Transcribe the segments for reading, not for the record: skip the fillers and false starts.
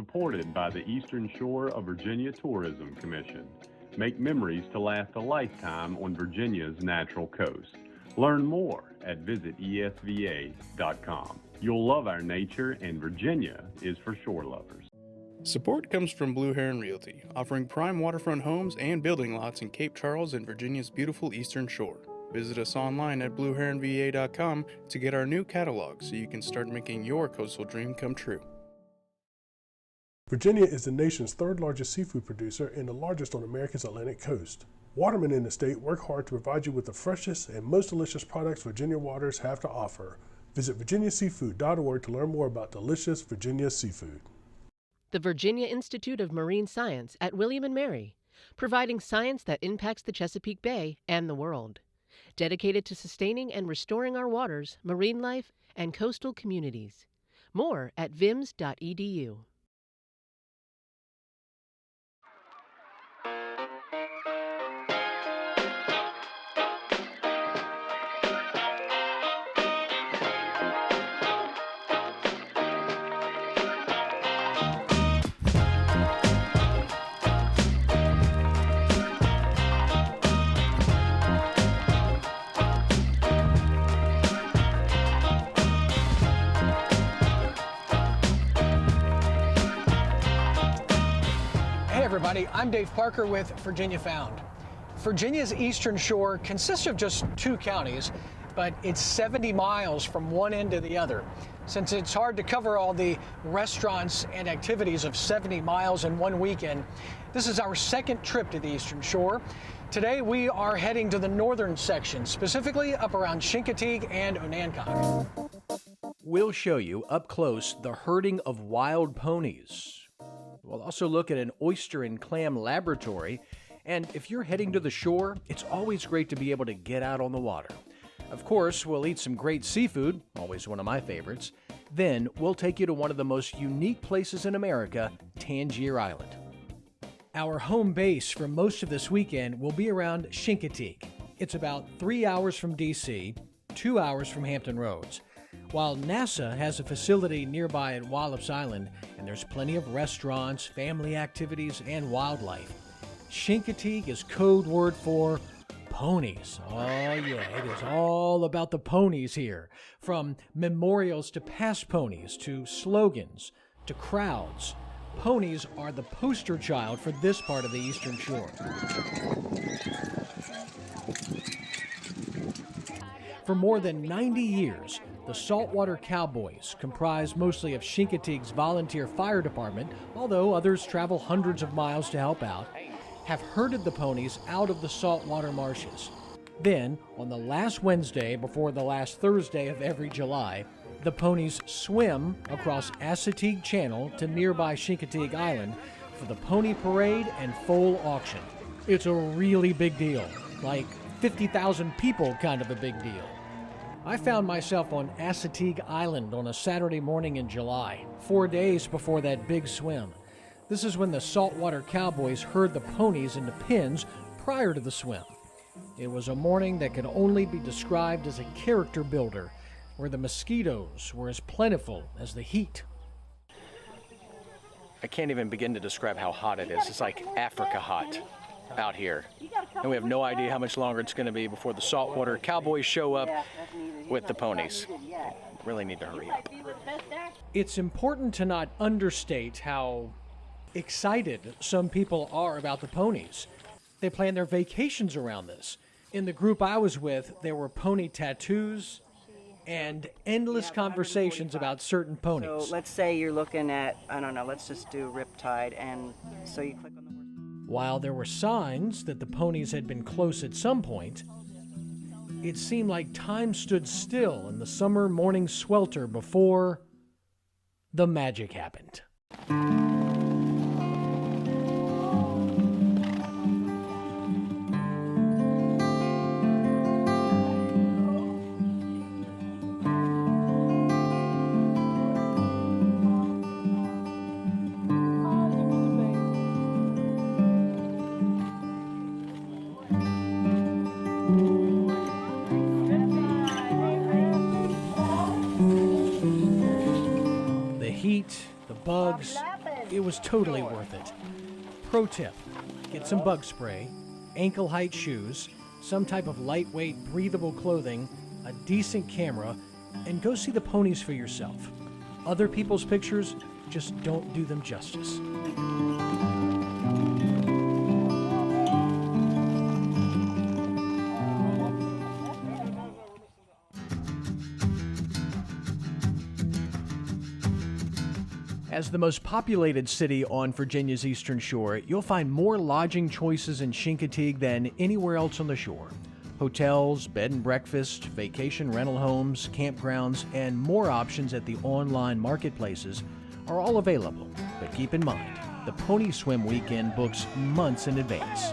supported by the Eastern Shore of Virginia Tourism Commission. Make memories to last a lifetime on Virginia's natural coast. Learn more at visitesva.com. You'll love our nature, and Virginia is for shore lovers. Support comes from Blue Heron Realty, offering prime waterfront homes and building lots in Cape Charles and Virginia's beautiful Eastern Shore. Visit us online at blueheronva.com to get our new catalog so you can start making your coastal dream come true. Virginia is the nation's third largest seafood producer and the largest on America's Atlantic coast. Watermen in the state work hard to provide you with the freshest and most delicious products Virginia waters have to offer. Visit virginiaseafood.org to learn more about delicious Virginia seafood. The Virginia Institute of Marine Science at William & Mary, providing science that impacts the Chesapeake Bay and the world. Dedicated to sustaining and restoring our waters, marine life, and coastal communities. More at vims.edu. Everybody, I'm Dave Parker with Virginia Found. Virginia's eastern shore consists of just 2 counties, but it's 70 miles from one end to the other. Since it's hard to cover all the restaurants and activities of 70 miles in one weekend, this is our second trip to the eastern shore. Today we are heading to the northern section, specifically up around Chincoteague and Onancock. We'll show you up close the herding of wild ponies. We'll also look at an oyster and clam laboratory, and if you're heading to the shore, it's always great to be able to get out on the water. Of course, we'll eat some great seafood, always one of my favorites. Then we'll take you to one of the most unique places in America, Tangier Island. Our home base for most of this weekend will be around Chincoteague. It's about 3 hours from D.C., 2 hours from Hampton Roads. While NASA has a facility nearby at Wallops Island, and there's plenty of restaurants, family activities, and wildlife, Chincoteague is code word for ponies. Oh yeah, it is all about the ponies here. From memorials to past ponies, to slogans, to crowds. Ponies are the poster child for this part of the Eastern Shore. For more than 90 years, the Saltwater Cowboys, comprised mostly of Chincoteague's volunteer fire department, although others travel hundreds of miles to help out, have herded the ponies out of the saltwater marshes. Then, on the last Wednesday before the last Thursday of every July, the ponies swim across Assateague Channel to nearby Chincoteague Island for the pony parade and foal auction. It's a really big deal, like 50,000 people kind of a big deal. I found myself on Assateague Island on a Saturday morning in July, 4 days before that big swim. This is when the Saltwater Cowboys herd the ponies into pens prior to the swim. It was a morning that could only be described as a character builder, where the mosquitoes were as plentiful as the heat. I can't even begin to describe how hot it is. It's like Africa hot out here. And we have no idea how much longer it's going to be before the Saltwater Cowboys show up with the ponies. Really need to hurry up. It's important to not understate how excited some people are about the ponies. They plan their vacations around this. In the group I was with, there were pony tattoos and endless conversations about certain ponies. So let's say you're looking at, I don't know, let's just do Riptide, and so you click on the word. While there were signs that the ponies had been close at some point, it seemed like time stood still in the summer morning swelter before the magic happened. The heat, the bugs, it was totally worth it. Pro tip, get some bug spray, ankle-height shoes, some type of lightweight, breathable clothing, a decent camera, and go see the ponies for yourself. Other people's pictures just don't do them justice. As the most populated city on Virginia's eastern shore, you'll find more lodging choices in Chincoteague than anywhere else on the shore. Hotels, bed and breakfast, vacation rental homes, campgrounds, and more options at the online marketplaces are all available. But keep in mind, the Pony Swim weekend books months in advance.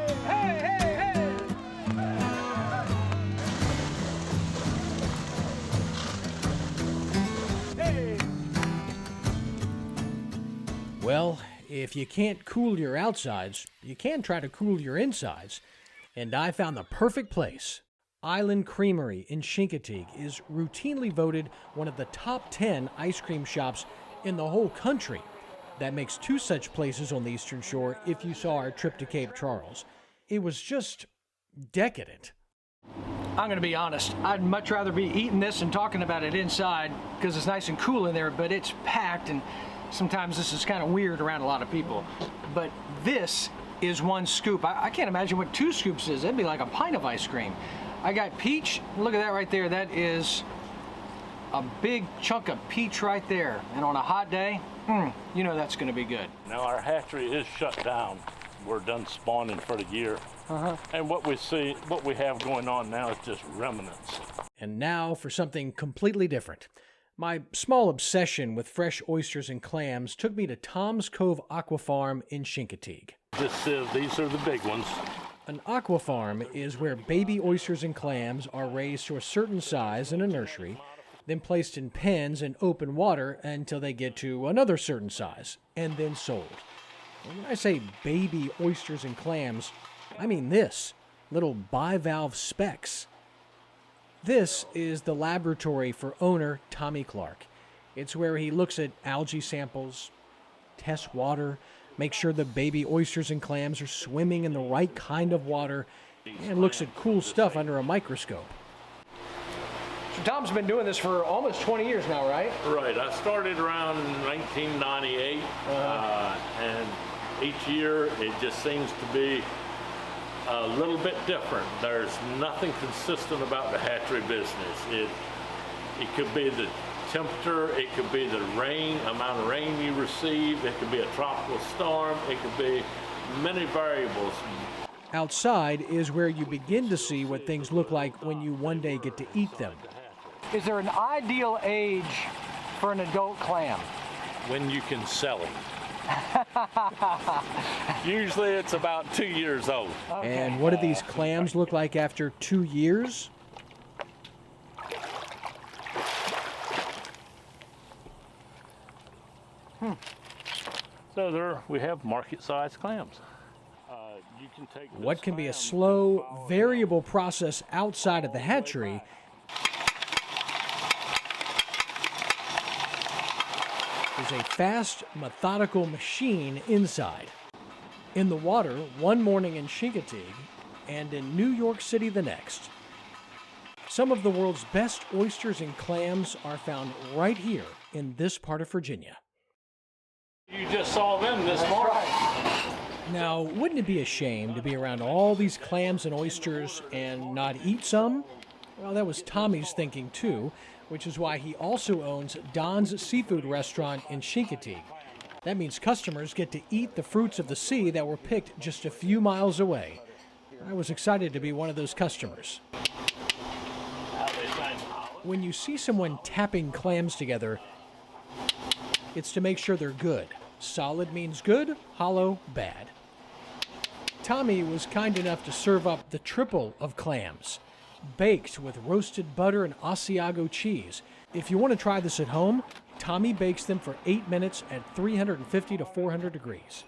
Well, if you can't cool your outsides, you can try to cool your insides. And I found the perfect place. Island Creamery in Chincoteague is routinely voted one of the top 10 ice cream shops in the whole country. That makes 2 such places on the Eastern Shore if you saw our trip to Cape Charles. It was just decadent. I'm going to be honest, I'd much rather be eating this and talking about it inside because it's nice and cool in there, but it's packed and sometimes this is kind of weird around a lot of people. But this is 1 scoop. I can't imagine what 2 scoops is. That'd be like a pint of ice cream. I got peach. Look at that right there. That is a big chunk of peach right there. And on a hot day, you know that's going to be good. Now our hatchery is shut down. We're done spawning for the year. And what we have going on now is just remnants. And now for something completely different. My small obsession with fresh oysters and clams took me to Tom's Cove Aqua Farm in Chincoteague. These are the big ones. An aqua farm is where baby oysters and clams are raised to a certain size in a nursery, then placed in pens in open water until they get to another certain size, and then sold. And when I say baby oysters and clams, I mean this, little bivalve specks. This is the laboratory for owner Tommy Clark. It's where he looks at algae samples, tests water, makes sure the baby oysters and clams are swimming in the right kind of water, and looks at cool stuff under a microscope. So Tom's been doing this for almost 20 years now, right? Right. I started around 1998, and each year it just seems to be a little bit different. There's nothing consistent about the hatchery business. It could be the temperature, it could be the amount of rain you receive, it could be a tropical storm, it could be many variables. Outside is where you begin to see what things look like when you one day get to eat them. Is there an ideal age for an adult clam? When you can sell it. Usually it's about 2 years old. Okay. And what do these clams look like after 2 years? So we have market-sized clams. You can take what can be a slow, variable process outside of the hatchery is a fast, methodical machine inside. In the water one morning in Chincoteague and in New York City the next. Some of the world's best oysters and clams are found right here in this part of Virginia. You just saw them this morning. Now, wouldn't it be a shame to be around all these clams and oysters and not eat some? Well, that was Tommy's thinking too, which is why he also owns Don's Seafood Restaurant in Chincoteague. That means customers get to eat the fruits of the sea that were picked just a few miles away. I was excited to be one of those customers. When you see someone tapping clams together, it's to make sure they're good. Solid means good, hollow, bad. Tommy was kind enough to serve up the triple of clams, baked with roasted butter and Asiago cheese. If you want to try this at home, Tommy bakes them for 8 minutes at 350 to 400 degrees.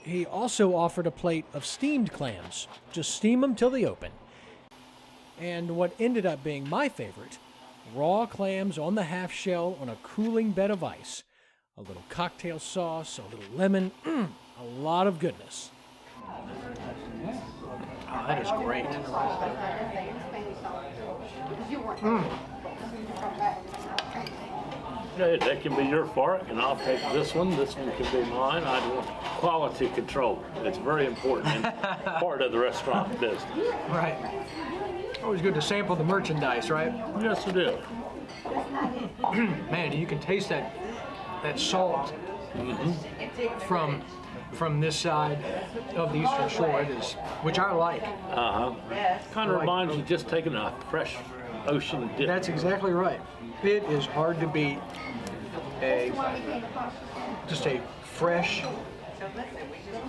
He also offered a plate of steamed clams. Just steam them till they open. And what ended up being my favorite, raw clams on the half shell on a cooling bed of ice. a little cocktail sauce, a little lemon, a lot of goodness. Oh, that is great. Okay, that can be your fork, and I'll take this one. This one can be mine. I want quality control. It's very important and part of the restaurant business. Right. Always good to sample the merchandise, right? Yes, it is. Man, you can taste that salt from this side of the Eastern Shore. It is, which I like. Kind of reminds you just taking a fresh ocean dip. That's exactly right. It is hard to beat just a fresh,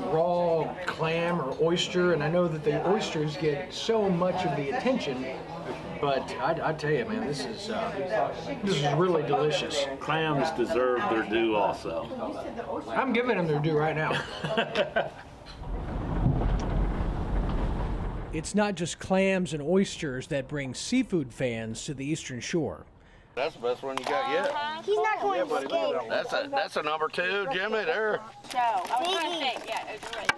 raw clam or oyster, and I know that the oysters get so much of the attention, but I tell you, man, this is really delicious. Clams deserve their due also. I'm giving them their due right now. It's not just clams and oysters that bring seafood fans to the Eastern Shore. That's the best one you got yet. He's not going to skate. That's a number 2, Jimmy, there. No, I was trying to think. Yeah, it's right.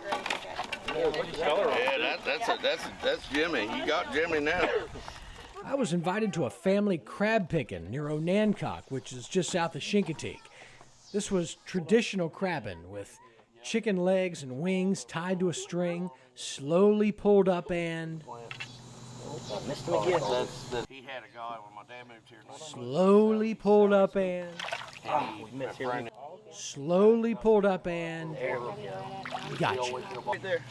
That's Jimmy. You got Jimmy now. I was invited to a family crab pickin near Onancock, which is just south of Chincoteague. This was traditional crabbing with chicken legs and wings tied to a string, slowly pulled up and... Missed him again. He had a guy when my dad moved here. Slowly pulled up and... Slowly pulled up and... Gotcha.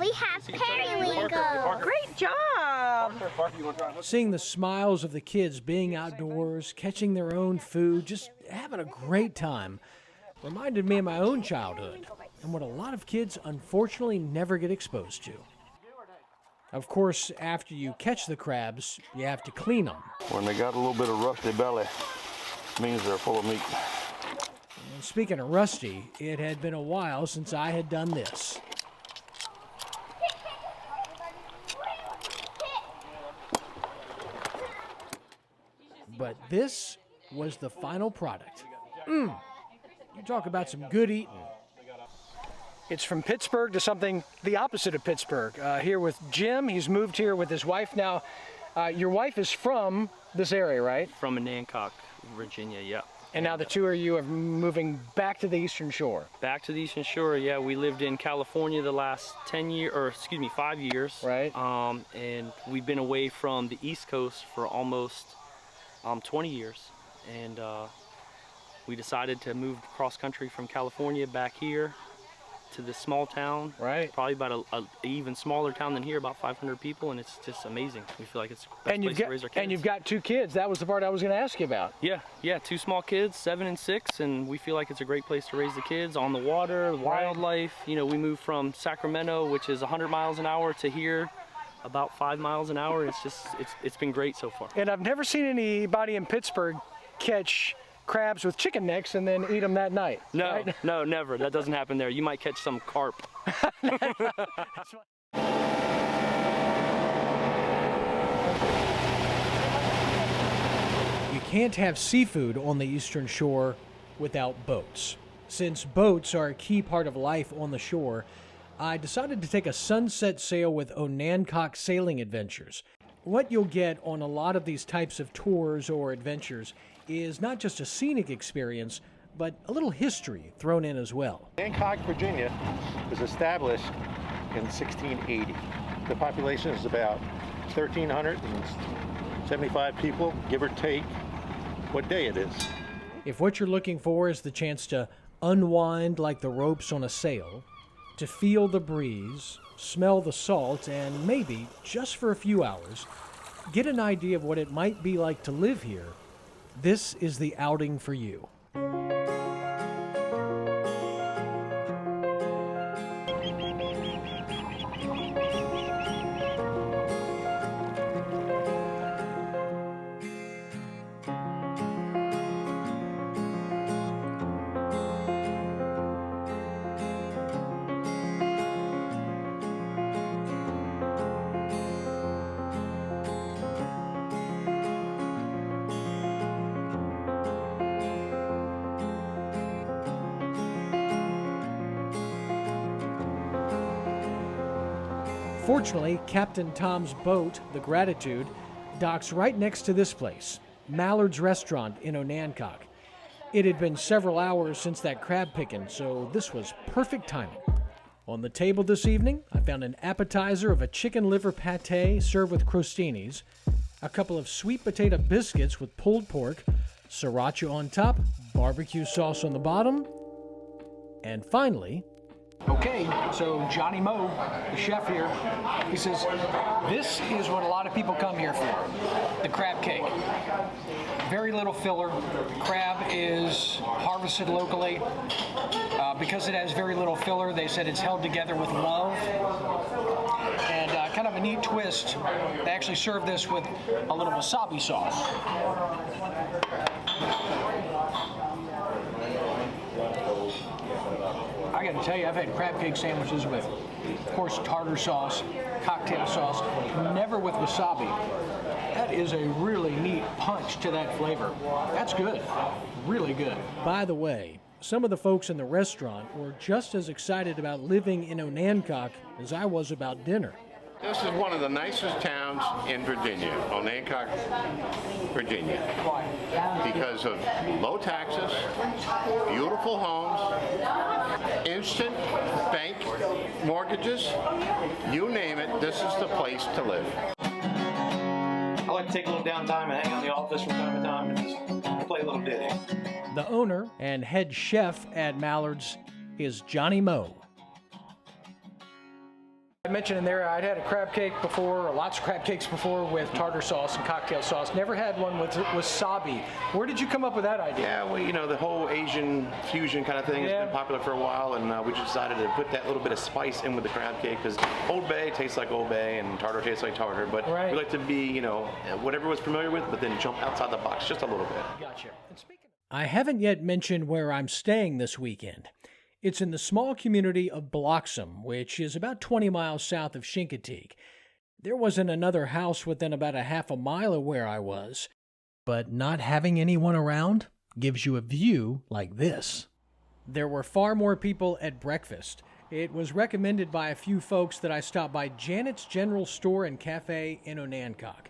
We have periwinkle. Great job. Seeing the smiles of the kids being outdoors, catching their own food, just having a great time, reminded me of my own childhood and what a lot of kids unfortunately never get exposed to. Of course, after you catch the crabs, you have to clean them. When they got a little bit of rusty belly, means they're full of meat. And speaking of rusty, it had been a while since I had done this. But this was the final product. You talk about some good eating. It's from Pittsburgh to something the opposite of Pittsburgh. Here with Jim, he's moved here with his wife now. Your wife is from this area, right? From Nancock, Virginia, yeah. And now the two of you are moving back to the Eastern Shore. Back to the Eastern Shore, yeah. We lived in California the last 5 years. Right. And we've been away from the East Coast for almost 20 years. And we decided to move cross country from California back here to this small town, right? Probably about an even smaller town than here, about 500 people, and it's just amazing. We feel like it's the best place to raise our kids. And you've got 2 kids. That was the part I was going to ask you about. Yeah, 2 small kids, 7 and 6, and we feel like it's a great place to raise the kids on the water, wildlife. You know, we moved from Sacramento, which is 100 miles an hour, to here, about 5 miles an hour. It's been great so far. And I've never seen anybody in Pittsburgh catch crabs with chicken necks and then eat them that night. No, right? No, never. That doesn't happen there. You might catch some carp. You can't have seafood on the Eastern Shore without boats. Since boats are a key part of life on the shore, I decided to take a sunset sail with Onancock Sailing Adventures. What you'll get on a lot of these types of tours or adventures is not just a scenic experience, but a little history thrown in as well. Hancock, Virginia was established in 1680. The population is about 1,375 people, give or take what day it is. If what you're looking for is the chance to unwind like the ropes on a sail, to feel the breeze, smell the salt, and maybe, just for a few hours, get an idea of what it might be like to live here, this is the outing for you. Fortunately, Captain Tom's boat, the Gratitude, docks right next to this place, Mallard's Restaurant in Onancock. It had been several hours since that crab pickin', so this was perfect timing. On the table this evening, I found an appetizer of a chicken liver pate served with crostinis, a couple of sweet potato biscuits with pulled pork, sriracha on top, barbecue sauce on the bottom, and finally... Okay, so Johnny Moe, the chef here, he says, this is what a lot of people come here for, the crab cake. Very little filler. Crab is harvested locally. Because it has very little filler, they said it's held together with love. And kind of a neat twist, they actually serve this with a little wasabi sauce. I got to tell you, I've had crab cake sandwiches with, of course, tartar sauce, cocktail sauce, never with wasabi. That is a really neat punch to that flavor. That's good. Really good. By the way, some of the folks in the restaurant were just as excited about living in Onancock as I was about dinner. This is one of the nicest towns in Virginia, Onancock, Virginia, because of low taxes, beautiful homes, instant bank mortgages, you name it, this is the place to live. I like to take a little downtime and hang out in the office from time to time and just play a little ditty. The owner and head chef at Mallard's is Johnny Moe. I mentioned in there I'd had a crab cake before, or lots of crab cakes before with tartar sauce and cocktail sauce. Never had one with wasabi. Where did you come up with that idea? Yeah, well, you know, the whole Asian fusion kind of thing has been popular for a while, and we just decided to put that little bit of spice in with the crab cake, because Old Bay tastes like Old Bay and tartar tastes like tartar, but we like to be, you know, whatever was familiar with, but then jump outside the box just a little bit. Gotcha. I haven't yet mentioned where I'm staying this weekend. It's in the small community of Bloxham, which is about 20 miles south of Chincoteague. There wasn't another house within about a half a mile of where I was, but not having anyone around gives you a view like this. There were far more people at breakfast. It was recommended by a few folks that I stop by Janet's General Store and Cafe in Onancock.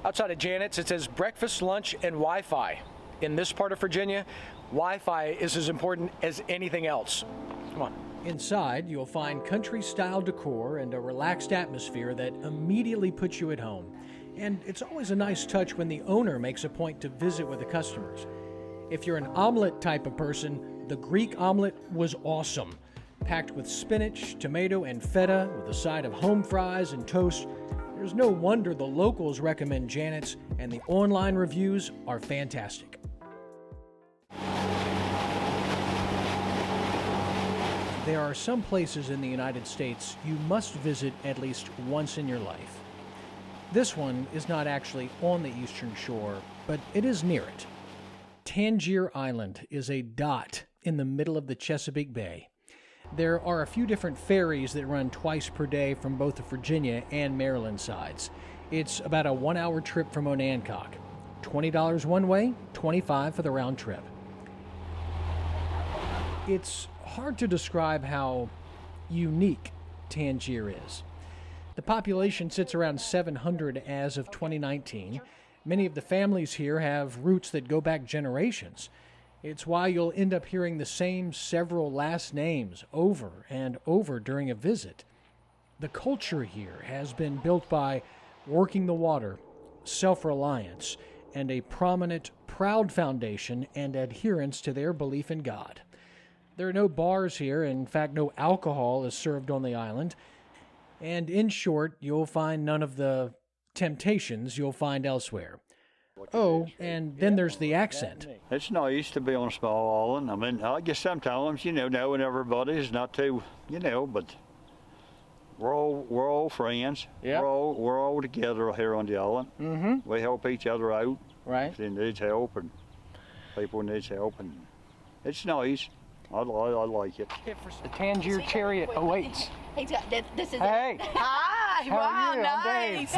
Outside of Janet's, it says breakfast, lunch, and Wi-Fi. In this part of Virginia, Wi-Fi is as important as anything else. Come on. Inside, you'll find country-style decor and a relaxed atmosphere that immediately puts you at home. And it's always a nice touch when the owner makes a point to visit with the customers. If you're an omelet type of person, the Greek omelet was awesome. Packed with spinach, tomato, and feta with a side of home fries and toast. There's no wonder the locals recommend Janet's, and the online reviews are fantastic. There are some places in the United States you must visit at least once in your life. This one is not actually on the Eastern Shore, but it is near it. Tangier Island is a dot in the middle of the Chesapeake Bay. There are a few different ferries that run twice per day from both the Virginia and Maryland sides. It's about a 1-hour trip from Onancock. $20 one way, $25 for the round trip. It's hard to describe how unique Tangier is. The population sits around 700 as of 2019. Many of the families here have roots that go back generations. It's why you'll end up hearing the same several last names over and over during a visit. The culture here has been built by working the water, self-reliance, and a prominent, proud foundation and adherence to their belief in God. There are no bars here. In fact, no alcohol is served on the island. And in short, you'll find none of the temptations you'll find elsewhere. Oh, and then there's the accent. It's nice to be on a small island. I mean, I guess sometimes, knowing everybody's not too, but we're all friends. Yep. We're all together here on the island. Mm-hmm. We help each other out. Right. If they need help and people need help, and it's nice. I like it. The Tangier chariot awaits. He's got this is. Hey. Hi. How are you?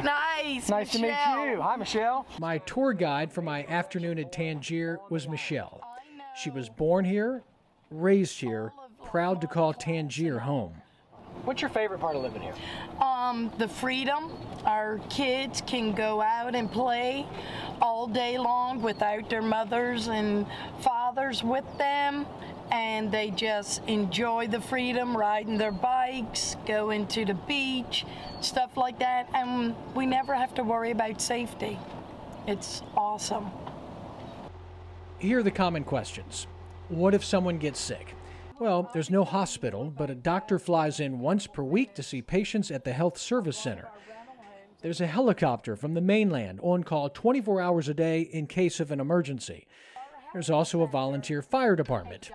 Nice. Nice to meet you. Hi, Michelle. My tour guide for my afternoon at Tangier was Michelle. She was born here, raised here, proud to call Tangier home. What's your favorite part of living here? the freedom. Our kids can go out and play all day long without their mothers and fathers with them, and they just enjoy the freedom, riding their bikes, going to the beach, stuff like that, and we never have to worry about safety. It's awesome. Here are the common questions. What if someone gets sick? Well, there's no hospital, but a doctor flies in once per week to see patients at the health service center. There's a helicopter from the mainland on call 24 hours a day in case of an emergency. There's also a volunteer fire department.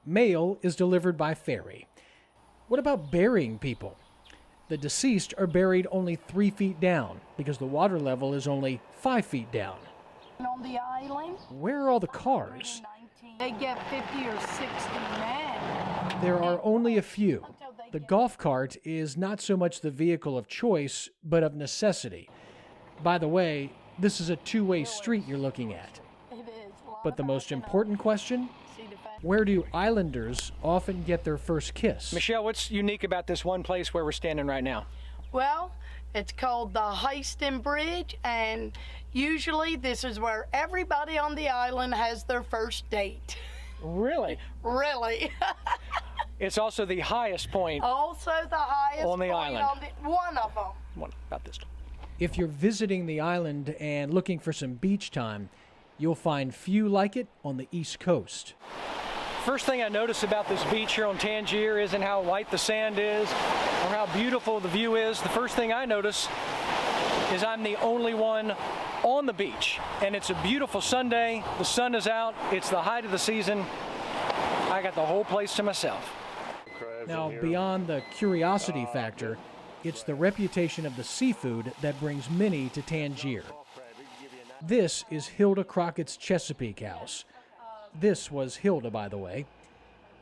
Mail is delivered by ferry. What about burying people? The deceased are buried only 3 feet down because the water level is only 5 feet down. On the island, Where are all the cars? they get 50 or 60 men. There are only a few. The golf cart is not so much the vehicle of choice, but of necessity. By the way, this is a two-way street you're looking at. But the most important question? Where do islanders often get their first kiss? Michelle, what's unique about this one place where we're standing right now? Well, it's called the Heisten Bridge, and usually this is where everybody on the island has their first date. Really? Really. It's also the highest point Also the highest on the point island. One of them. One about this. If you're visiting the island and looking for some beach time, you'll find few like it on the East Coast. First thing I notice about this beach here on Tangier isn't how white the sand is or how beautiful the view is. The first thing I notice is I'm the only one on the beach, and it's a beautiful Sunday. The sun is out. It's the height of the season. I got the whole place to myself. Now, beyond the curiosity factor, it's the reputation of the seafood that brings many to Tangier. This is Hilda Crockett's Chesapeake house. This was Hilda, by the way.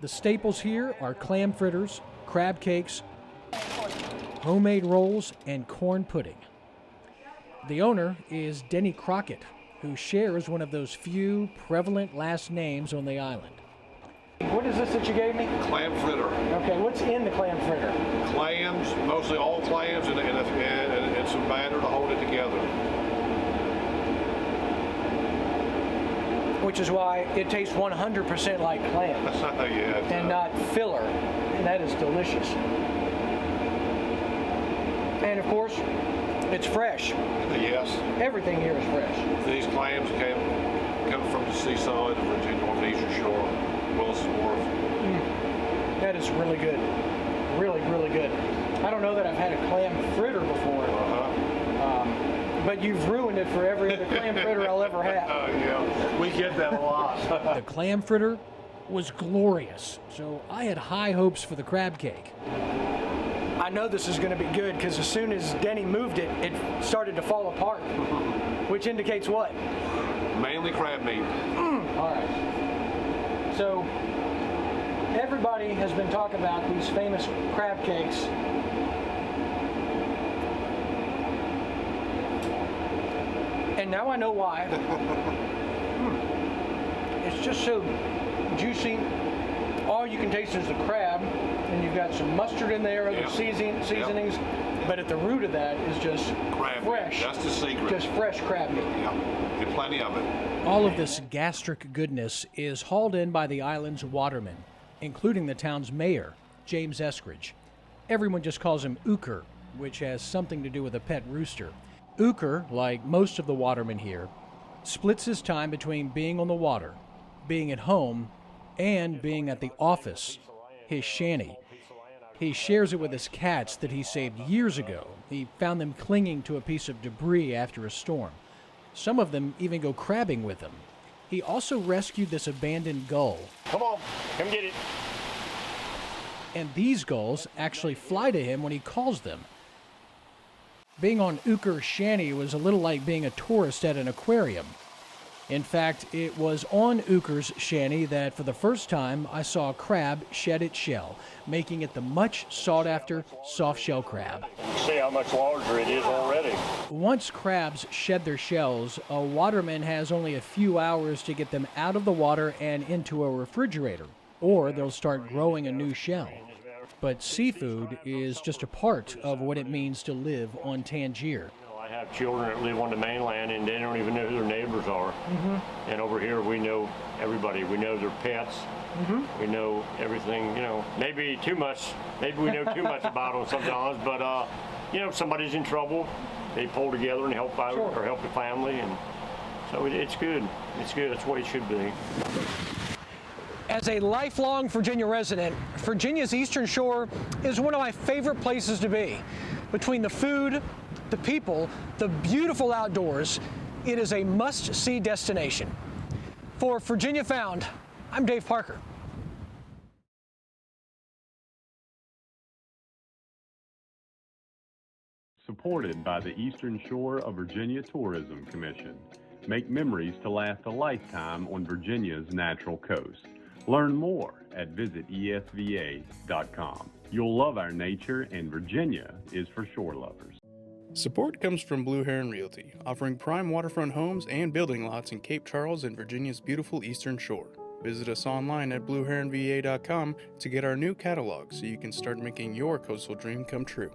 The staples here are clam fritters, crab cakes, homemade rolls, and corn pudding. The owner is Denny Crockett, who shares one of those few prevalent last names on the island. What is this that you gave me? Clam fritter. Okay, what's in the clam fritter? Clams, mostly all clams, and some batter to hold it together. Which is why it tastes 100% like clams. Yeah, and not filler. And that is delicious. And of course, it's fresh. Yes. Everything here is fresh. These clams come from the seaside of Virginia on the eastern shore, Wilson's Wharf. That is really good. Really, really good. I don't know that I've had a clam fritter before. But you've ruined it for every other clam fritter I'll ever have. Yeah, we get that a lot. The clam fritter was glorious, so I had high hopes for the crab cake. I know this is going to be good because as soon as Denny moved it, it started to fall apart, which indicates what? Mainly crab meat. All right. So everybody has been talking about these famous crab cakes. And now I know why. It's just so juicy. All you can taste is the crab, and you've got some mustard in there, other seasonings. But at the root of that is just crab fresh. Meat. That's the secret. Just fresh crab meat. Yeah, and plenty of it. All of this gastric goodness is hauled in by the island's watermen, including the town's mayor, James Eskridge. Everyone just calls him Euchre, which has something to do with a pet rooster. Euchre, like most of the watermen here, splits his time between being on the water, being at home, and being at the office, his shanty. He shares it with his cats that he saved years ago. He found them clinging to a piece of debris after a storm. Some of them even go crabbing with him. He also rescued this abandoned gull. Come on, come get it. And these gulls actually fly to him when he calls them. Being on Euchre's shanty was a little like being a tourist at an aquarium. In fact, it was on Euchre's shanty that for the first time I saw a crab shed its shell, making it the much sought-after soft-shell crab. You see how much larger it is already. Once crabs shed their shells, a waterman has only a few hours to get them out of the water and into a refrigerator, or they'll start growing a new shell. But seafood is just a part of what it means to live on Tangier. I have children that live on the mainland and they don't even know who their neighbors are. And over here we know everybody. We know their pets. We know everything, you know, maybe too much. Maybe we know too much about them sometimes, but you know, if somebody's in trouble, they pull together and help out or help the family, and so it's good. It's good. That's the way it should be. As a lifelong Virginia resident, Virginia's Eastern Shore is one of my favorite places to be. Between the food, the people, the beautiful outdoors, it is a must-see destination. For Virginia Found, I'm Dave Parker. Supported by the Eastern Shore of Virginia Tourism Commission. Make memories to last a lifetime on Virginia's natural coast. Learn more at visitesva.com. You'll love our nature, and Virginia is for shore lovers. Support comes from Blue Heron Realty, offering prime waterfront homes and building lots in Cape Charles and Virginia's beautiful Eastern Shore. Visit us online at blueheronva.com to get our new catalog so you can start making your coastal dream come true.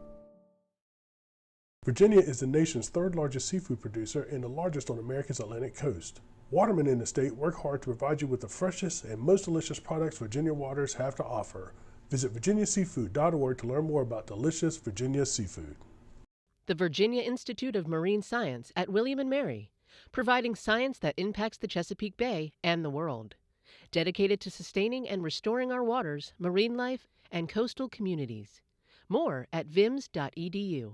Virginia is the nation's third largest seafood producer and the largest on America's Atlantic coast. Watermen in the state work hard to provide you with the freshest and most delicious products Virginia waters have to offer. Visit virginiaseafood.org to learn more about delicious Virginia seafood. The Virginia Institute of Marine Science at William & Mary, providing science that impacts the Chesapeake Bay and the world. Dedicated to sustaining and restoring our waters, marine life, and coastal communities. More at vims.edu.